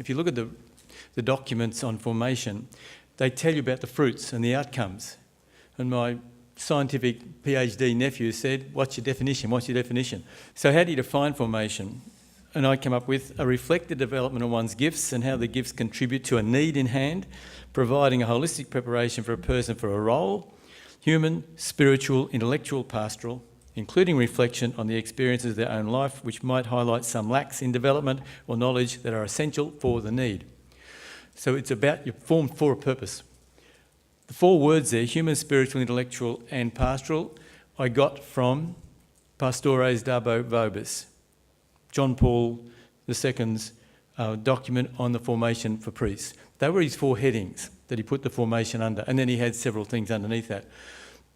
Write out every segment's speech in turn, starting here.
if you look at the documents on formation, they tell you about the fruits and the outcomes. And my scientific PhD nephew said, what's your definition? What's your definition? So how do you define formation? And I came up with a reflected development of one's gifts and how the gifts contribute to a need in hand, providing a holistic preparation for a person for a role, human, spiritual, intellectual, pastoral, including reflection on the experiences of their own life, which might highlight some lacks in development or knowledge that are essential for the need. So it's about you're formed for a purpose. The 4 words there, human, spiritual, intellectual and pastoral, I got from Pastores Dabo Vobis, John Paul II's document on the formation for priests. They were his 4 headings that he put the formation under, and then he had several things underneath that.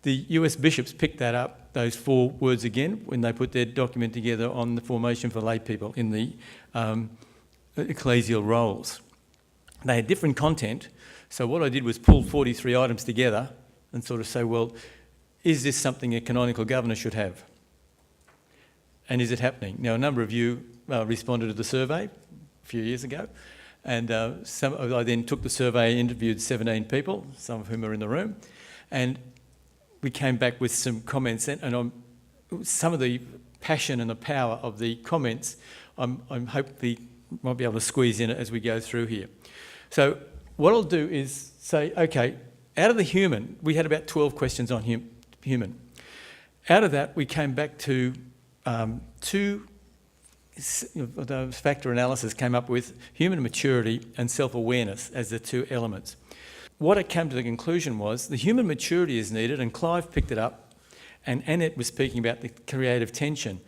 The US bishops picked that up, those 4 words again, when they put their document together on the formation for lay people in the ecclesial roles. They had different content, so what I did was pull 43 items together and sort of say, well, is this something a canonical governor should have? And is it happening? Now, a number of you responded to the survey a few years ago, and I then took the survey and interviewed 17 people, some of whom are in the room, and we came back with some comments, and some of the passion and the power of the comments, I'm hopefully might be able to squeeze in it as we go through here. So what I'll do is say, okay, out of the human, we had about 12 questions on human. Out of that, we came back to 2 factor analysis came up with human maturity and self-awareness as the 2 elements. What it came to the conclusion was the human maturity is needed, and Clive picked it up, and Annette was speaking about the creative tension.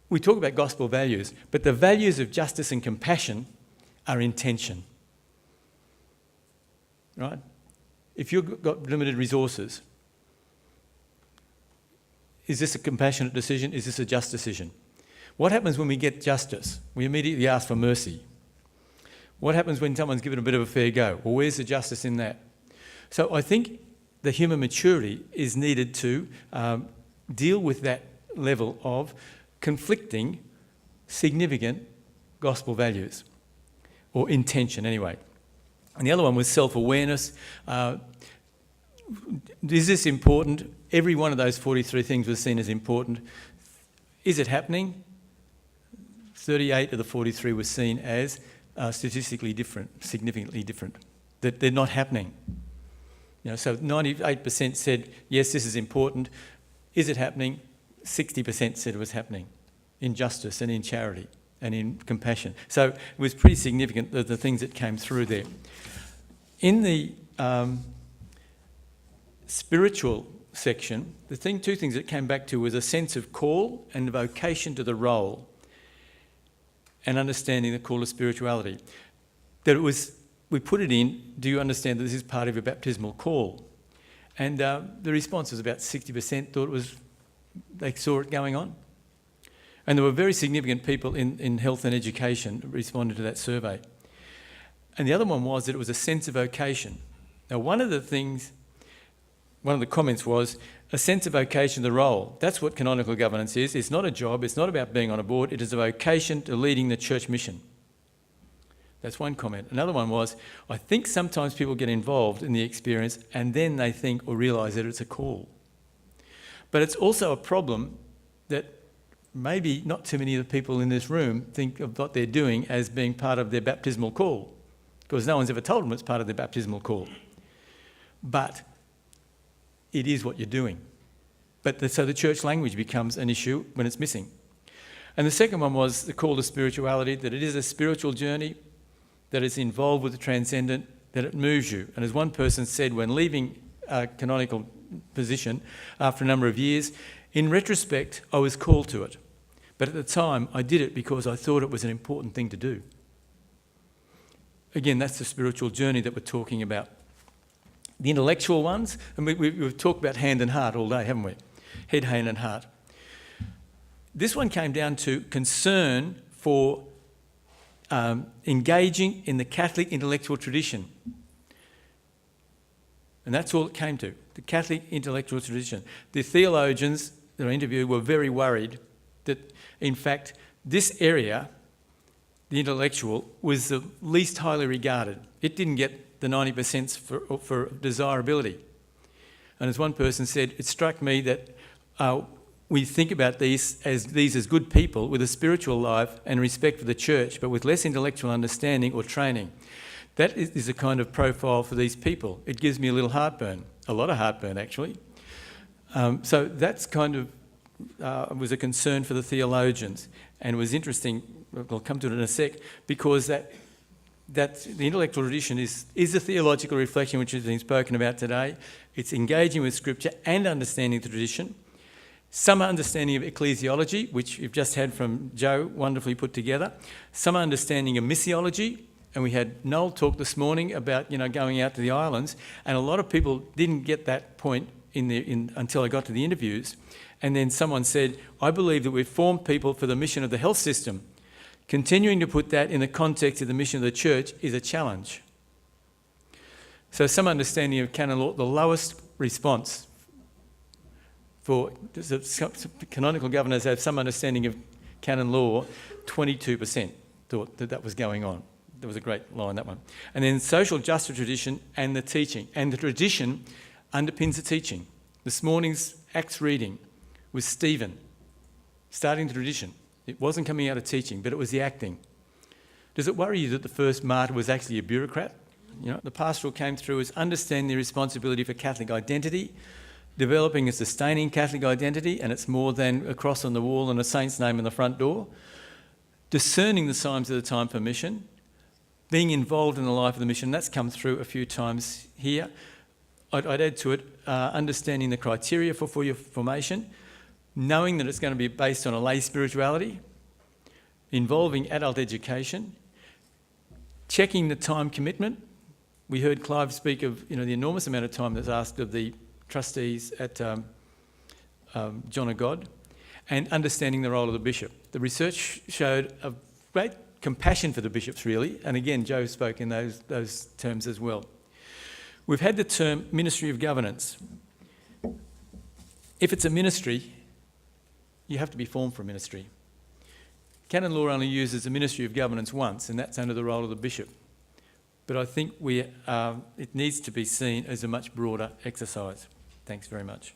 We talk about gospel values, but the values of justice and compassion are in tension. Right? If you've got limited resources, is this a compassionate decision? Is this a just decision? What happens when we get justice? We immediately ask for mercy. What happens when someone's given a bit of a fair go? Well, where's the justice in that? So I think the human maturity is needed to deal with that level of conflicting, significant gospel values, or intention anyway. And the other one was self-awareness. Is this important? Every one of those 43 things was seen as important. Is it happening? 38 of the 43 was seen as statistically different, significantly different, that they're not happening. So 98% said, yes, this is important. Is it happening? 60% said it was happening in justice and in charity and in compassion. So it was pretty significant, the things that came through there. In the spiritual section, the 2 things that came back to was a sense of call and vocation to the role, and understanding the call of spirituality. That it was, we put it in, do you understand that this is part of your baptismal call? And the response was about 60% thought it was, they saw it going on. And there were very significant people in health and education who responded to that survey. And the other one was that it was a sense of vocation. Now, one of the comments was a sense of vocation to the role. That's what canonical governance is. It's not a job. It's not about being on a board. It is a vocation to leading the church mission. That's one comment. Another one was, I think sometimes people get involved in the experience and then they think or realise that it's a call. But it's also a problem that maybe not too many of the people in this room think of what they're doing as being part of their baptismal call, because no one's ever told them it's part of their baptismal call. But it is what you're doing. So the church language becomes an issue when it's missing. And the second one was the call to spirituality, that it is a spiritual journey, that it's involved with the transcendent, that it moves you. And as one person said when leaving a canonical position after a number of years, in retrospect, I was called to it. But at the time, I did it because I thought it was an important thing to do. Again, that's the spiritual journey that we're talking about. The intellectual ones, and we've talked about hand and heart all day, haven't we? Head, hand and heart. This one came down to concern for engaging in the Catholic intellectual tradition. And that's all it came to, the Catholic intellectual tradition. The theologians that I interviewed were very worried that, in fact, this area the intellectual, was the least highly regarded. It didn't get the 90% for desirability. And as one person said, it struck me that we think about these as good people with a spiritual life and respect for the church, but with less intellectual understanding or training. That is a kind of profile for these people. It gives me a little heartburn, a lot of heartburn actually. So that's kind of was a concern for the theologians, and it was interesting. I'll come to it in a sec, because that the intellectual tradition is a theological reflection which has been spoken about today. It's engaging with Scripture and understanding the tradition. Some understanding of ecclesiology, which you've just had from Joe, wonderfully put together. Some understanding of missiology, and we had Noel talk this morning about going out to the islands, and a lot of people didn't get that point until I got to the interviews. And then someone said, I believe that we've formed people for the mission of the health system. Continuing to put that in the context of the mission of the church is a challenge. So some understanding of canon law, the lowest response for canonical governors have some understanding of canon law, 22% thought that was going on. There was a great line, that one. And then social justice tradition and the teaching. And the tradition underpins the teaching. This morning's Acts reading was Stephen, starting the tradition. It wasn't coming out of teaching, but it was the acting. Does it worry you that the first martyr was actually a bureaucrat? The pastoral came through as understanding the responsibility for Catholic identity, developing a sustaining Catholic identity, and it's more than a cross on the wall and a saint's name on the front door, discerning the signs of the time for mission, being involved in the life of the mission. That's come through a few times here. I'd add to it understanding the criteria for your formation, knowing that it's going to be based on a lay spirituality, involving adult education, checking the time commitment. We heard Clive speak of the enormous amount of time that's asked of the trustees at John of God, and understanding the role of the bishop. The research showed a great compassion for the bishops, really, and again, Joe spoke in those terms as well. We've had the term ministry of governance. If it's a ministry, you have to be formed for a ministry. Canon law only uses the ministry of governance once, and that's under the role of the bishop. But I think it needs to be seen as a much broader exercise. Thanks very much.